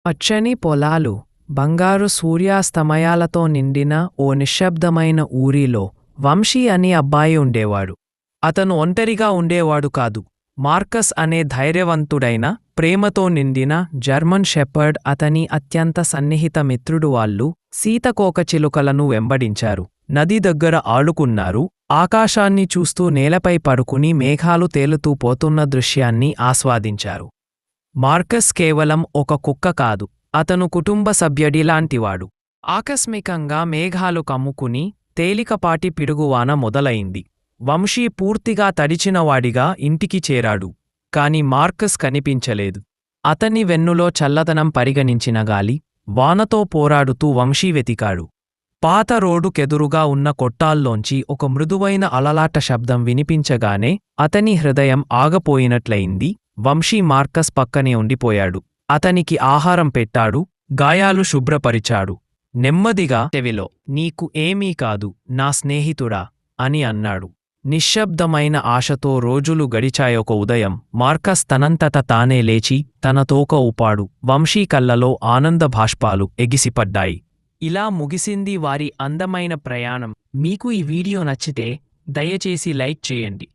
పచ్చని పొలాలు, బంగారు సూర్యాస్తమయాలతో నిండిన ఓ నిశ్శబ్దమైన ఊరిలో వంశీ అనే అబ్బాయి ఉండేవాడు. అతను ఒంటరిగా ఉండేవాడు కాదు. మార్కస్ అనే ధైర్యవంతుడైన, ప్రేమతో నిండిన జర్మన్ షెపర్డ్ అతని అత్యంత సన్నిహిత మిత్రుడు. వాళ్ళు సీతకోకచిలుకలను వెంబడించారు, నది దగ్గర ఆడుకున్నారు, ఆకాశాన్ని చూస్తూ నేలపై పడుకుని మేఘాలు తేలుతూ పోతున్న దృశ్యాన్ని ఆస్వాదించారు. మార్కస్ కేవలం ఒక కుక్క కాదు, అతను కుటుంబ సభ్యుడిలాంటివాడు. ఆకస్మికంగా మేఘాలు కమ్ముకుని తేలికపాటి పిడుగువాన మొదలైంది. వంశీ పూర్తిగా తడిచినవాడిగా ఇంటికి చేరాడు. కాని మార్కస్ కనిపించలేదు. అతని వెన్నులో చల్లదనం పరిగణించిన గాలి వానతో పోరాడుతూ వంశీ వెతికాడు. పాత రోడ్డుకెదురుగా ఉన్న కొట్టాల్లోంచి ఒక మృదువైన అలలాట శబ్దం వినిపించగానే అతని హృదయం ఆగపోయినట్లయింది. వంశీ మార్కస్ పక్కనే ఉండిపోయాడు. అతనికి ఆహారం పెట్టాడు, గాయాలు శుభ్రపరిచాడు. నెమ్మదిగా చెవిలో, "నీకు ఏమీ కాదు, నా స్నేహితుడా" అని అన్నాడు. నిశ్శబ్దమైన ఆశతో రోజులు గడిచాయొక ఉదయం మార్కస్ తనంతట తానే లేచి తన తోక ఊపాడు. వంశీ కళ్ళలో ఆనంద భాష్పాలు ఎగిసిపడ్డాయి. ఇలా ముగిసింది వారి అందమైన ప్రయాణం. మీకు ఈ వీడియో నచ్చితే దయచేసి లైక్ చేయండి.